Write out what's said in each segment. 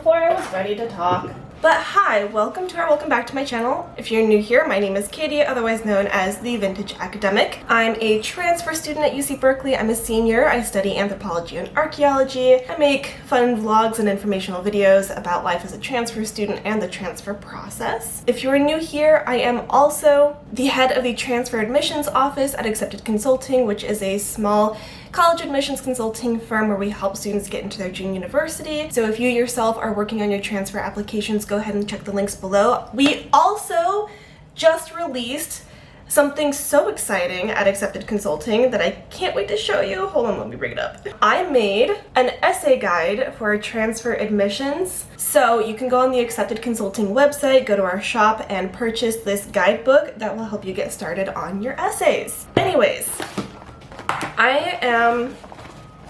before I was ready to talk. But hi, welcome back to my channel. If you're new here, my name is Katie, otherwise known as the Vintage Academic. I'm a transfer student at UC Berkeley. I'm a senior. I study anthropology and archaeology. I make fun vlogs and informational videos about life as a transfer student and the transfer process. If you're new here, I am also the head of the transfer admissions office at Accepted Consulting, which is a small college admissions consulting firm where we help students get into their junior university. So if you yourself are working on your transfer applications, go ahead and check the links below. We also just released something so exciting at Accepted Consulting that I can't wait to show you. Hold on, let me bring it up. I made an essay guide for transfer admissions. So you can go on the Accepted Consulting website, go to our shop, and purchase this guidebook that will help you get started on your essays. Anyways, I am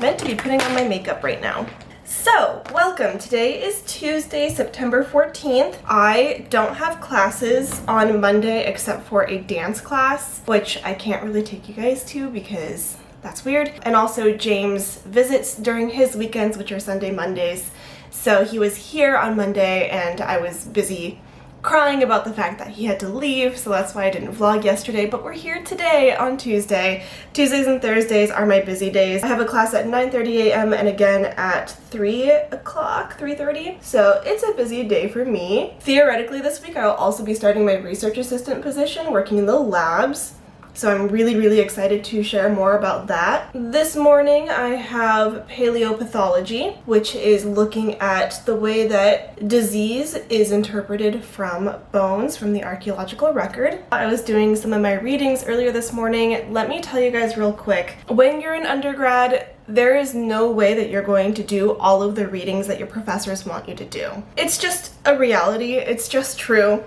meant to be putting on my makeup right now. So, welcome. Today is Tuesday, September 14th. I don't have classes on Monday except for a dance class, which I can't really take you guys to because that's weird. And also James visits during his weekends, which are Sunday, Mondays. So he was here on Monday and I was busy crying about the fact that he had to leave, so that's why I didn't vlog yesterday, but we're here today on Tuesday. Tuesdays and Thursdays are my busy days. I have a class at 9:30 a.m. and again at 3:30, so it's a busy day for me. Theoretically this week I will also be starting my research assistant position working in the labs. So I'm really excited to share more about that. This morning I have paleopathology, which is looking at the way that disease is interpreted from bones from the archaeological record. I was doing some of my readings earlier this morning. Let me tell you guys real quick. When you're an undergrad, there is no way that you're going to do all of the readings that your professors want you to do. It's just a reality. It's just true.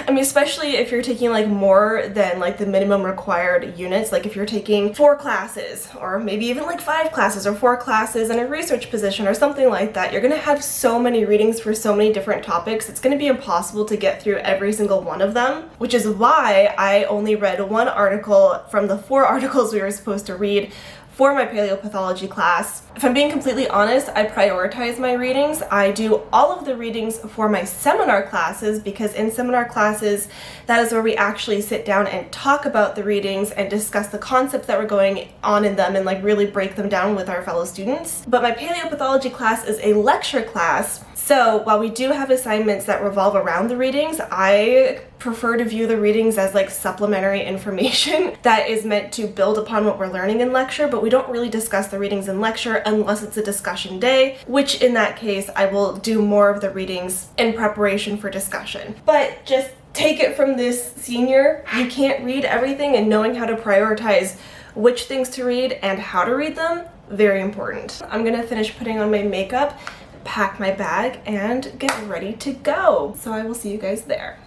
I mean, especially if you're taking like more than like the minimum required units, like if you're taking 4 classes or maybe even like 5 classes or 4 classes in a research position or something like that, you're gonna have so many readings for so many different topics. It's gonna be impossible to get through every single one of them, which is why I only read 1 article from the 4 articles we were supposed to read for my paleopathology class. If I'm being completely honest, I prioritize my readings. I do all of the readings for my seminar classes because in seminar classes, that is where we actually sit down and talk about the readings and discuss the concepts that were going on in them and like really break them down with our fellow students. But my paleopathology class is a lecture class. So while we do have assignments that revolve around the readings, I prefer to view the readings as like supplementary information that is meant to build upon what we're learning in lecture, but we don't really discuss the readings in lecture unless it's a discussion day, which in that case I will do more of the readings in preparation for discussion. But just take it from this senior, you can't read everything, and knowing how to prioritize which things to read and how to read them, very important. I'm gonna finish putting on my makeup, pack my bag, and get ready to go. So I will see you guys there.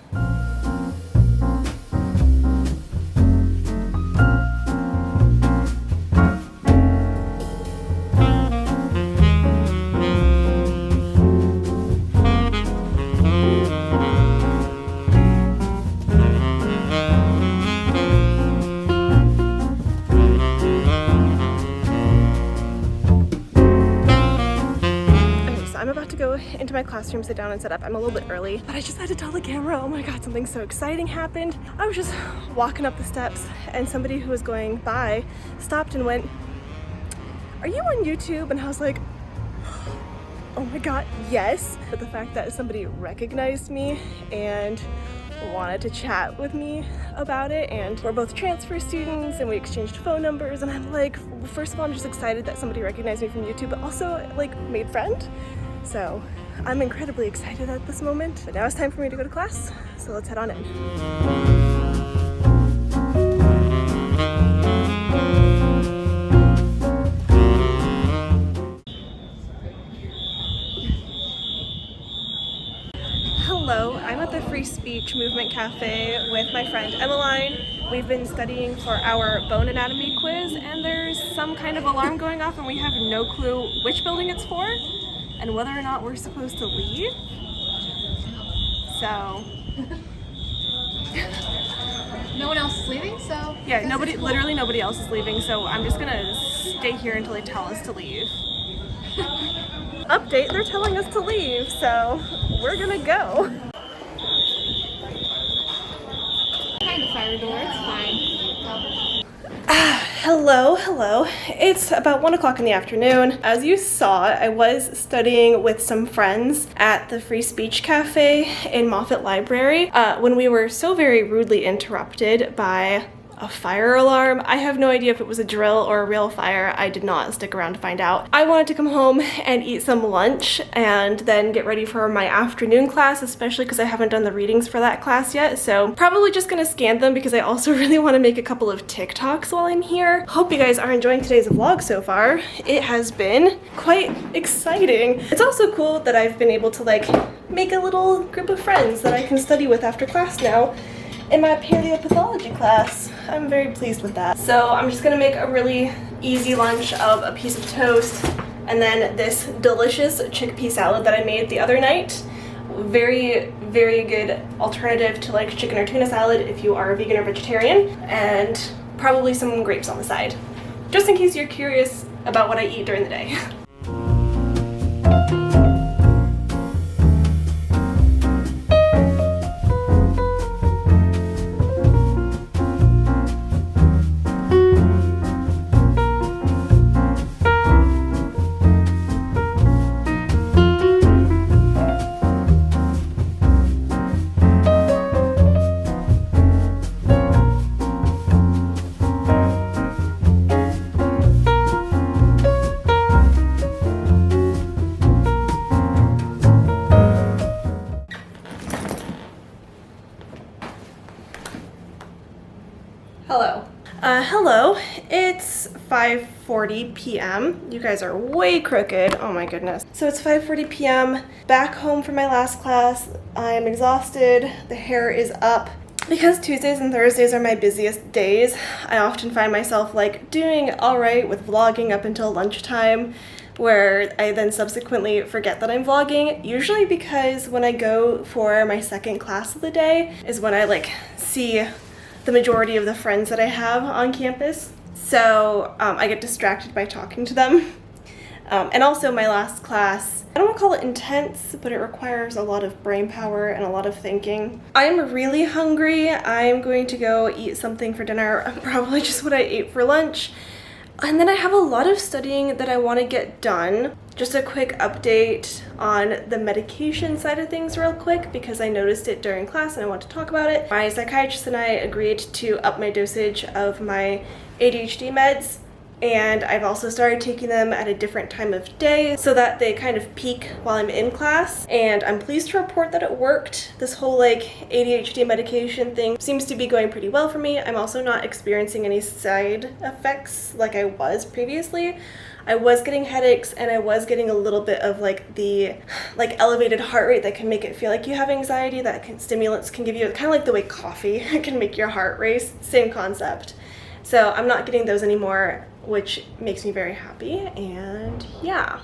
To go into my classroom, sit down and set up. I'm a little bit early, but I just had to tell the camera, oh my god, something so exciting happened. I was just walking up the steps and somebody who was going by stopped and went, "Are you on YouTube?" And I was like, oh my god, yes. But the fact that somebody recognized me and wanted to chat with me about it, and we're both transfer students and we exchanged phone numbers, and I'm like, first of all, I'm just excited that somebody recognized me from YouTube, but also like made friend. So I'm incredibly excited at this moment, but now it's time for me to go to class, so let's head on in. Hello, I'm at the Free Speech Movement Cafe with my friend Emmeline. We've been studying for our bone anatomy quiz, and there's some kind of alarm going off and we have no clue which building it's for and whether or not we're supposed to leave. So no one else is leaving, so yeah, literally nobody else is leaving, so I'm just gonna stay here until they tell us to leave. Up update, they're telling us to leave, so we're gonna go. Behind the fire door, it's fine. Hello. It's about 1 o'clock in the afternoon. As you saw, I was studying with some friends at the Free Speech Cafe in Moffett Library when we were so very rudely interrupted by a fire alarm. I have no idea if it was a drill or a real fire. I did not stick around to find out. I wanted to come home and eat some lunch and then get ready for my afternoon class, especially because I haven't done the readings for that class yet. So probably just gonna scan them because I also really want to make a couple of TikToks while I'm here. Hope you guys are enjoying today's vlog so far. It has been quite exciting. It's also cool that I've been able to like make a little group of friends that I can study with after class now in my paleopathology class. I'm very pleased with that. So I'm just gonna make a really easy lunch of a piece of toast and then this delicious chickpea salad that I made the other night. Very, very good alternative to like chicken or tuna salad if you are a vegan or vegetarian, and probably some grapes on the side, just in case you're curious about what I eat during the day. Hello, it's 5:40 p.m. You guys are way crooked, oh my goodness. So it's 5:40 p.m. back home from my last class. I'm exhausted, the hair is up. Because Tuesdays and Thursdays are my busiest days, I often find myself like doing all right with vlogging up until lunchtime, where I then subsequently forget that I'm vlogging, usually because when I go for my second class of the day is when I like see the majority of the friends that I have on campus. So I get distracted by talking to them. And also my last class, I don't want to call it intense, but it requires a lot of brain power and a lot of thinking. I'm really hungry. I'm going to go eat something for dinner, probably just what I ate for lunch. And then I have a lot of studying that I want to get done. Just a quick update on the medication side of things real quick because I noticed it during class and I want to talk about it. My psychiatrist and I agreed to up my dosage of my ADHD meds, and I've also started taking them at a different time of day so that they kind of peak while I'm in class, and I'm pleased to report that it worked. This whole like ADHD medication thing seems to be going pretty well for me. I'm also not experiencing any side effects like I was previously. I was getting headaches and I was getting a little bit of like the elevated heart rate that can make it feel like you have anxiety, that stimulants can give you, kind of like the way coffee can make your heart race, same concept. So I'm not getting those anymore, which makes me very happy, and yeah.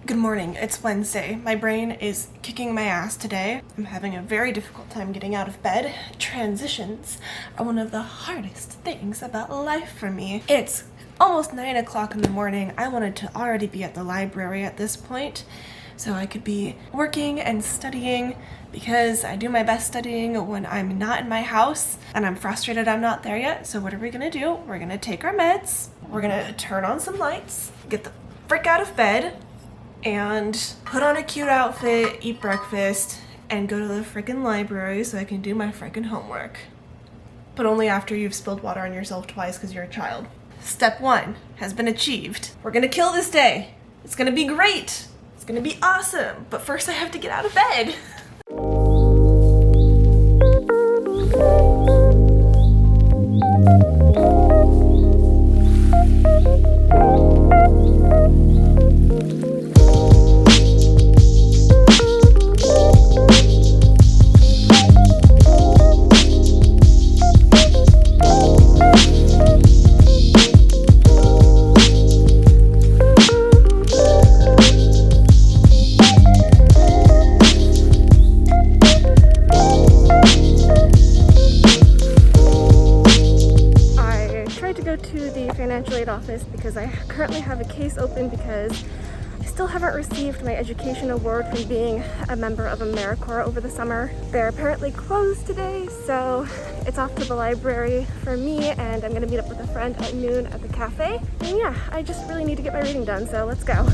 Good morning, it's Wednesday. My brain is kicking my ass today. I'm having a very difficult time getting out of bed. Transitions are one of the hardest things about life for me. It's almost 9 o'clock in the morning. I wanted to already be at the library at this point so I could be working and studying, because I do my best studying when I'm not in my house and I'm frustrated I'm not there yet. So what are we gonna do? We're gonna take our meds, we're gonna turn on some lights, get the frick out of bed, and put on a cute outfit, eat breakfast, and go to the frickin' library so I can do my frickin' homework. But only after you've spilled water on yourself twice because you're a child. Step 1 has been achieved. We're gonna kill this day. It's gonna be great. It's gonna be awesome. But first I have to get out of bed. have a case open because I still haven't received my education award from being a member of AmeriCorps over the summer. They're apparently closed today, so it's off to the library for me, and I'm gonna meet up with a friend at noon at the cafe. And yeah, I just really need to get my reading done, so let's go.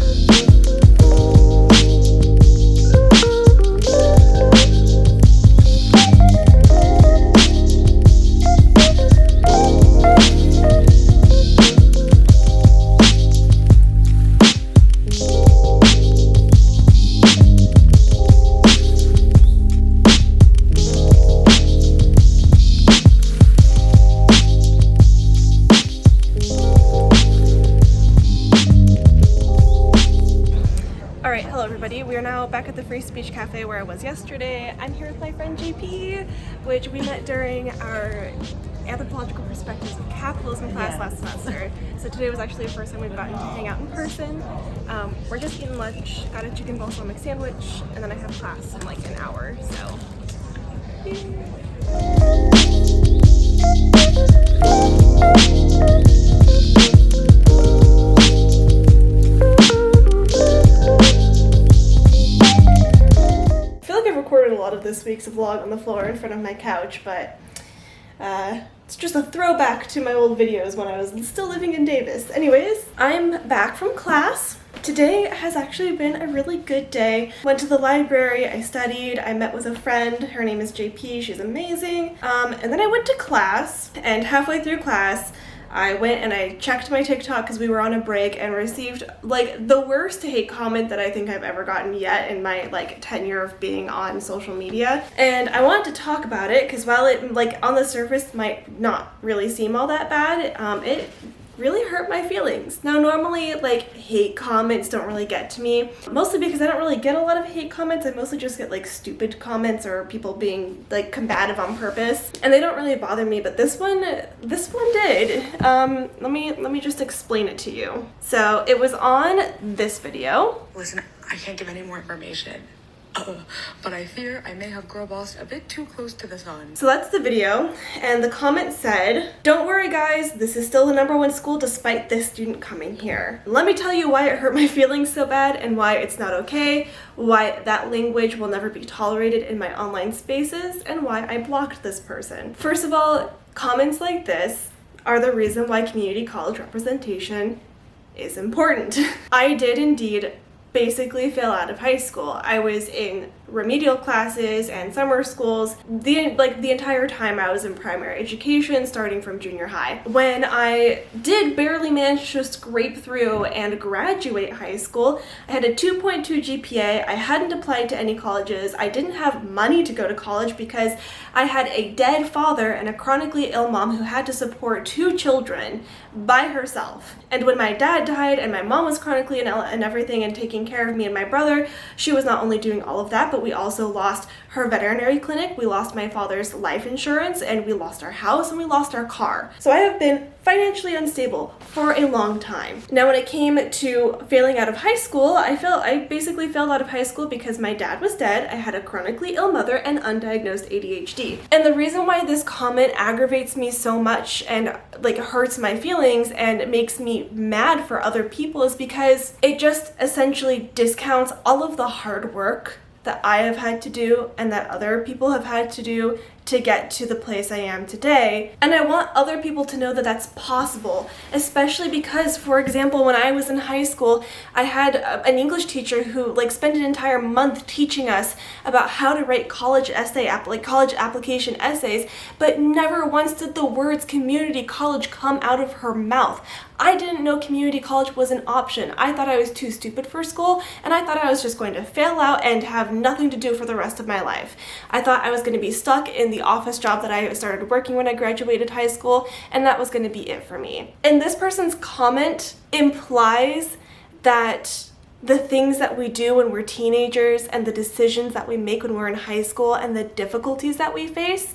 We are now back at the Free Speech Cafe where I was yesterday. I'm here with my friend JP, which we met during our Anthropological Perspectives of Capitalism class last semester. So today was actually the first time we've gotten to hang out in person. We're just eating lunch, got a chicken balsamic sandwich, and then I have class in like an hour, so. This week's vlog on the floor in front of my couch, but it's just a throwback to my old videos when I was still living in Davis. Anyways, I'm back from class. Today has actually been a really good day. Went to the library, I studied, I met with a friend, her name is JP, she's amazing. And then I went to class, and halfway through class, I went and I checked my TikTok because we were on a break and received like the worst hate comment that I think I've ever gotten yet in my like tenure of being on social media. And I wanted to talk about it because while it like on the surface might not really seem all that bad, it really hurt my feelings. Now normally like hate comments don't really get to me, mostly because I don't really get a lot of hate comments. I mostly just get like stupid comments or people being like combative on purpose, and they don't really bother me, but this one did. Let me just explain it to you. So it was on this video. Listen, I can't give any more information. But I fear I may have girl bossed a bit too close to the sun. So that's the video, and the comment said, "Don't worry guys, this is still the #1 school despite this student coming here." Let me tell you why it hurt my feelings so bad and why it's not okay, why that language will never be tolerated in my online spaces, and why I blocked this person. First of all, comments like this are the reason why community college representation is important. I did indeed basically fail out of high school. I was in remedial classes and summer schools the entire time I was in primary education, starting from junior high. When I did barely manage to scrape through and graduate high school, I had a 2.2 GPA. I hadn't applied to any colleges. I didn't have money to go to college because I had a dead father and a chronically ill mom who had to support 2 children by herself. And when my dad died and my mom was chronically ill and everything and taking care of me and my brother, she was not only doing all of that, but we also lost her veterinary clinic, we lost my father's life insurance, and we lost our house, and we lost our car. So I have been financially unstable for a long time. Now when it came to failing out of high school, I basically failed out of high school because my dad was dead, I had a chronically ill mother, and undiagnosed ADHD. And the reason why this comment aggravates me so much and like hurts my feelings and makes me mad for other people is because it just essentially discounts all of the hard work that I have had to do and that other people have had to do to get to the place I am today. And I want other people to know that that's possible, especially because, for example, when I was in high school, I had an English teacher who like spent an entire month teaching us about how to write college application essays, but never once did the words community college come out of her mouth. I didn't know community college was an option. I thought I was too stupid for school, and I thought I was just going to fail out and have nothing to do for the rest of my life. I thought I was going to be stuck in the office job that I started working when I graduated high school, and that was going to be it for me. And this person's comment implies that the things that we do when we're teenagers and the decisions that we make when we're in high school and the difficulties that we face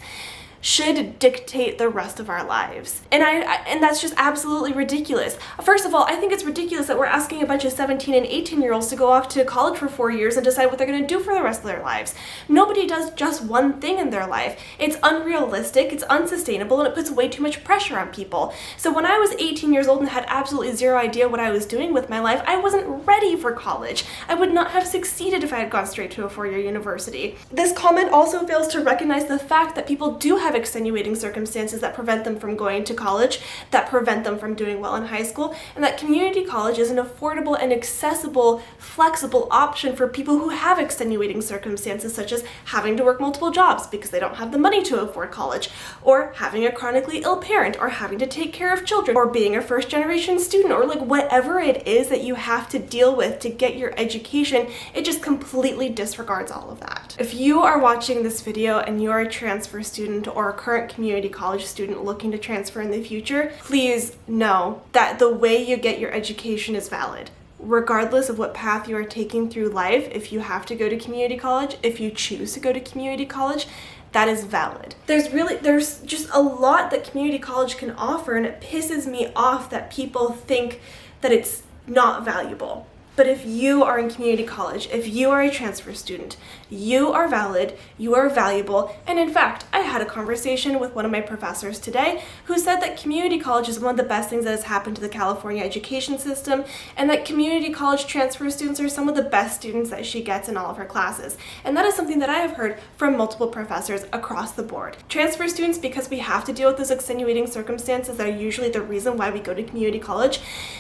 should dictate the rest of our lives. And that's just absolutely ridiculous. First of all, I think it's ridiculous that we're asking a bunch of 17 and 18-year-olds to go off to college for 4 years and decide what they're going to do for the rest of their lives. Nobody does just one thing in their life. It's unrealistic, it's unsustainable, and it puts way too much pressure on people. So when I was 18 years old and had absolutely zero idea what I was doing with my life, I wasn't ready for college. I would not have succeeded if I had gone straight to a 4-year university. This comment also fails to recognize the fact that people do have extenuating circumstances that prevent them from going to college, that prevent them from doing well in high school, and that community college is an affordable and accessible, flexible option for people who have extenuating circumstances, such as having to work multiple jobs because they don't have the money to afford college, or having a chronically ill parent, or having to take care of children, or being a first-generation student, or like whatever it is that you have to deal with to get your education. It just completely disregards all of that. If you are watching this video and you're a transfer student or a current community college student looking to transfer in the future, please know that the way you get your education is valid. Regardless of what path you are taking through life, if you have to go to community college, if you choose to go to community college, that is valid. There's just a lot that community college can offer, and it pisses me off that people think that it's not valuable. But if you are in community college, if you are a transfer student, you are valid, you are valuable, and in fact, I had a conversation with one of my professors today who said that community college is one of the best things that has happened to the California education system, and that community college transfer students are some of the best students that she gets in all of her classes. And that is something that I have heard from multiple professors across the board. Transfer students, because we have to deal with those extenuating circumstances that are usually the reason why we go to community college,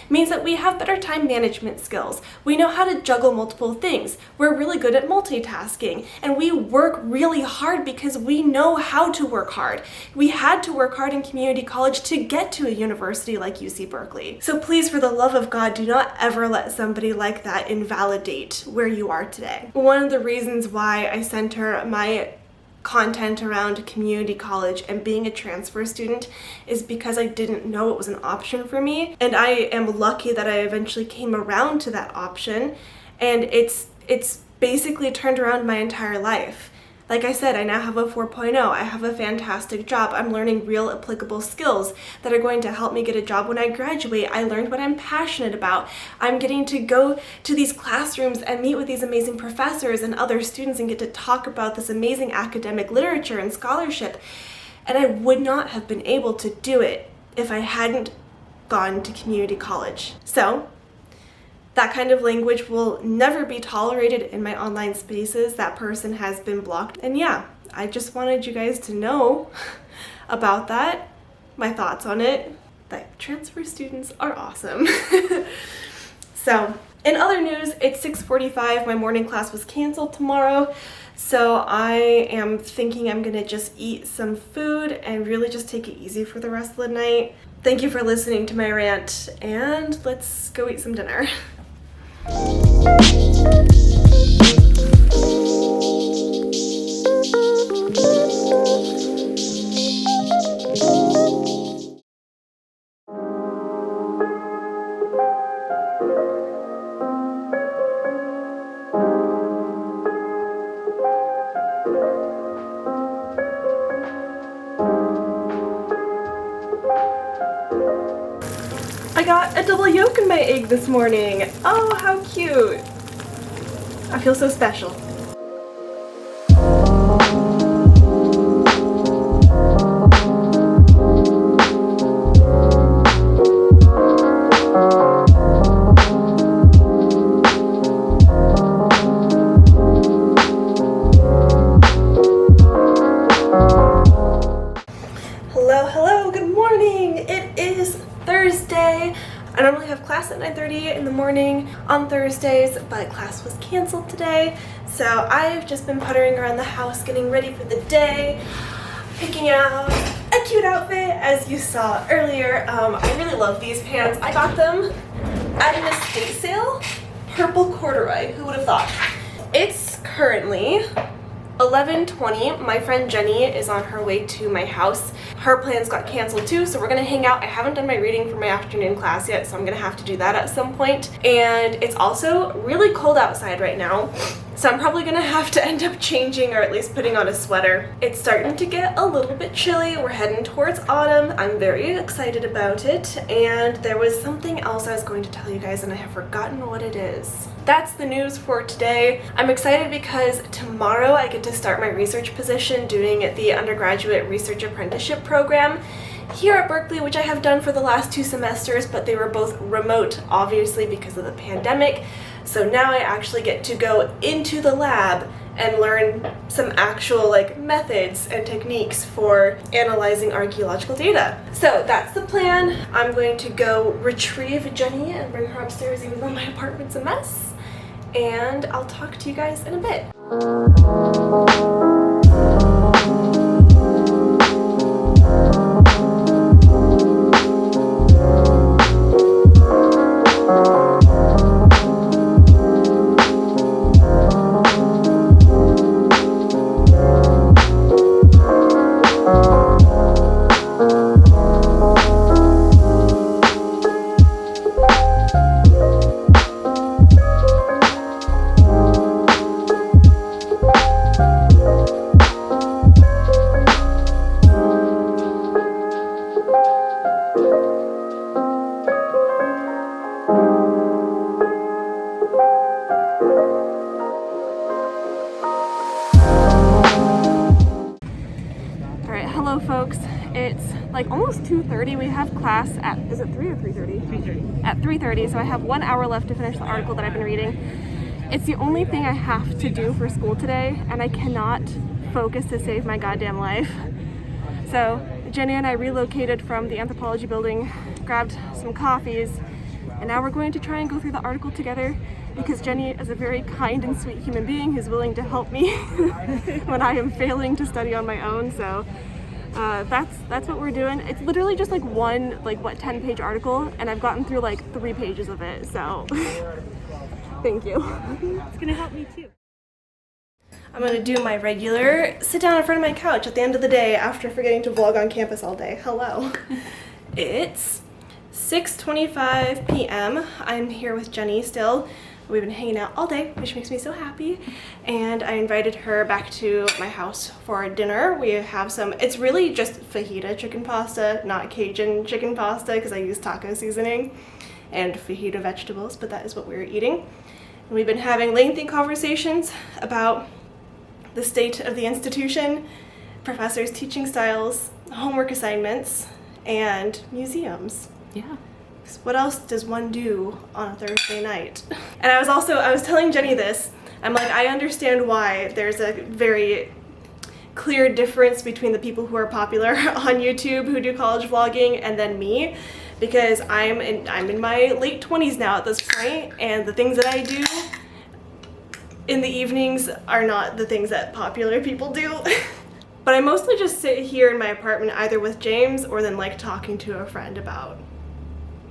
means that we have better time management skills. We know how to juggle multiple things. We're really good at multitasking, and we work really hard because we know how to work hard. We had to work hard in community college to get to a university like UC Berkeley. So please, for the love of God, do not ever let somebody like that invalidate where you are today. One of the reasons why I center my content around community college and being a transfer student is because I didn't know it was an option for me, and I am lucky that I eventually came around to that option, and it's basically turned around my entire life. Like I said, I now have a 4.0. I have a fantastic job. I'm learning real applicable skills that are going to help me get a job when I graduate. I learned what I'm passionate about. I'm getting to go to these classrooms and meet with these amazing professors and other students and get to talk about this amazing academic literature and scholarship. And I would not have been able to do it if I hadn't gone to community college. So that kind of language will never be tolerated in my online spaces. That person has been blocked. And yeah, I just wanted you guys to know about that, my thoughts on it, that transfer students are awesome. So, in other news, it's 6:45. My morning class was canceled tomorrow. So I am thinking I'm gonna just eat some food and really just take it easy for the rest of the night. Thank you for listening to my rant, and let's go eat some dinner. I got a double yolk in my egg this morning. Oh, how cute. I feel so special. Hello, good morning. It is Thursday. I normally have class at 9:30 in the morning on Thursdays, but class was canceled today. So I've just been puttering around the house getting ready for the day, picking out a cute outfit as you saw earlier. I really love these pants. I got them at an estate sale. Purple corduroy, who would have thought? It's currently 11:20, my friend Jenny is on her way to my house. Her plans got canceled too, so we're gonna hang out. I haven't done my reading for my afternoon class yet, so I'm gonna have to do that at some point. And it's also really cold outside right now, so I'm probably gonna have to end up changing or at least putting on a sweater. It's starting to get a little bit chilly. We're heading towards autumn. I'm very excited about it. And there was something else I was going to tell you guys and I have forgotten what it is. That's the news for today. I'm excited because tomorrow I get to start my research position doing the undergraduate research apprenticeship program here at Berkeley, which I have done for the last 2 semesters, but they were both remote, obviously because of the pandemic. So now I actually get to go into the lab and learn some actual methods and techniques for analyzing archaeological data. So that's the plan. I'm going to go retrieve Jenny and bring her upstairs even though my apartment's a mess. And I'll talk to you guys in a bit. Hello folks, it's almost 2:30. We have class at, is it 3 or 3:30? 3:30. At 3:30, so I have 1 hour left to finish the article that I've been reading. It's the only thing I have to do for school today, and I cannot focus to save my goddamn life. So Jenny and I relocated from the Anthropology building, grabbed some coffees, and now we're going to try and go through the article together because Jenny is a very kind and sweet human being who's willing to help me when I am failing to study on my own. So that's what we're doing. It's literally just one 10-page article, and I've gotten through 3 pages of it, so thank you. It's gonna help me too. I'm gonna do my regular sit down in front of my couch at the end of the day after forgetting to vlog on campus all day. Hello. It's 6:25 p.m. I'm here with Jenny still. We've been hanging out all day, which makes me so happy, and I invited her back to my house for dinner. We have it's really just fajita chicken pasta, not Cajun chicken pasta because I use taco seasoning, and fajita vegetables, but that is what we're eating. And we've been having lengthy conversations about the state of the institution, professors' teaching styles, homework assignments, and museums. Yeah. What else does one do on a Thursday night? And I was telling Jenny this. I'm I understand why there's a very clear difference between the people who are popular on YouTube who do college vlogging and then me, because I'm in my late 20s now at this point, and the things that I do in the evenings are not the things that popular people do. But I mostly just sit here in my apartment either with James or then talking to a friend about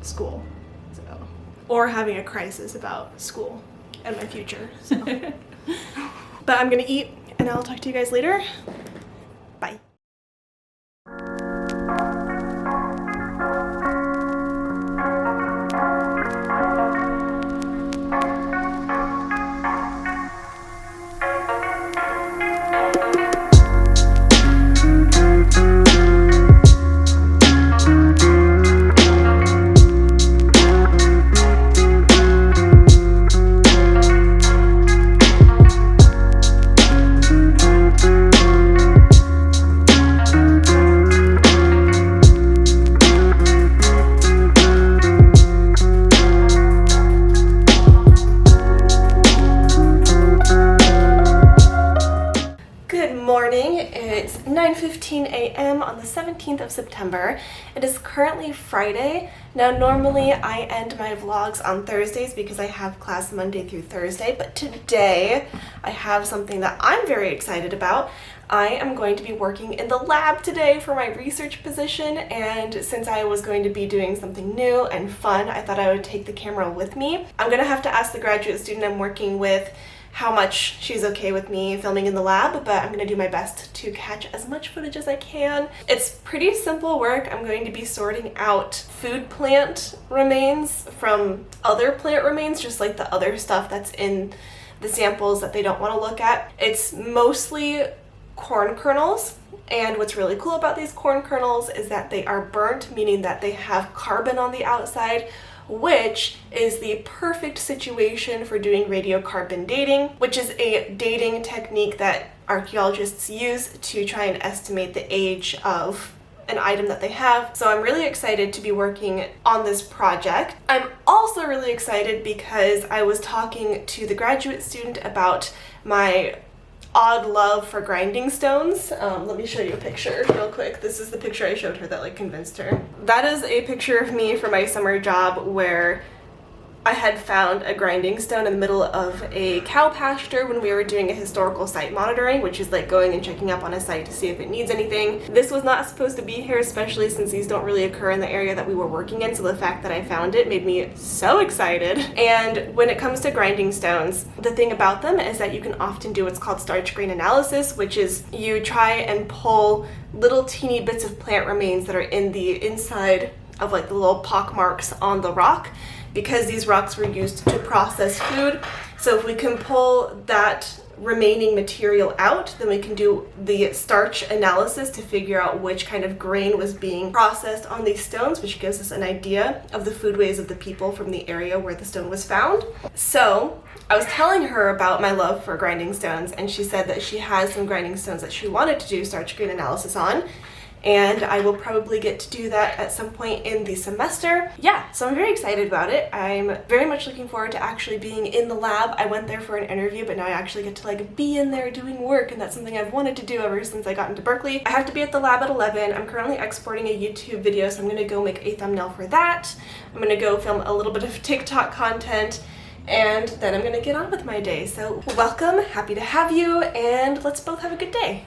school, or having a crisis about school and my future. So. But I'm gonna eat and I'll talk to you guys later. Bye. It's 9:15 a.m. on the 17th of September. It is currently Friday. Now normally I end my vlogs on Thursdays because I have class Monday through Thursday, but today I have something that I'm very excited about. I am going to be working in the lab today for my research position, and since I was going to be doing something new and fun, I thought I would take the camera with me. I'm gonna have to ask the graduate student I'm working with how much she's okay with me filming in the lab, but I'm gonna do my best to catch as much footage as I can. It's pretty simple work. I'm going to be sorting out food plant remains from other plant remains, just like the other stuff that's in the samples that they don't want to look at. It's mostly corn kernels, and what's really cool about these corn kernels is that they are burnt, meaning that they have carbon on the outside, which is the perfect situation for doing radiocarbon dating, which is a dating technique that archaeologists use to try and estimate the age of an item that they have. So I'm really excited to be working on this project. I'm also really excited because I was talking to the graduate student about my odd love for grinding stones. Let me show you a picture real quick. This is the picture I showed her that like convinced her. That is a picture of me for my summer job where I had found a grinding stone in the middle of a cow pasture when we were doing a historical site monitoring, which is like going and checking up on a site to see if it needs anything. This was not supposed to be here, especially since these don't really occur in the area that we were working in, so the fact that I found it made me so excited. And when it comes to grinding stones, the thing about them is that you can often do what's called starch grain analysis, which is you try and pull little teeny bits of plant remains that are in the inside of like the little pock marks on the rock, because these rocks were used to process food. So if we can pull that remaining material out, then we can do the starch analysis to figure out which kind of grain was being processed on these stones, which gives us an idea of the foodways of the people from the area where the stone was found. So I was telling her about my love for grinding stones, and she said that she has some grinding stones that she wanted to do starch grain analysis on, and I will probably get to do that at some point in the semester. Yeah, so I'm very excited about it. I'm very much looking forward to actually being in the lab. I went there for an interview, but now I actually get to like be in there doing work, and that's something I've wanted to do ever since I got into Berkeley. I have to be at the lab at 11. I'm currently exporting a YouTube video, so I'm gonna go make a thumbnail for that. I'm gonna go film a little bit of TikTok content, and then I'm gonna get on with my day. So welcome, happy to have you, and let's both have a good day.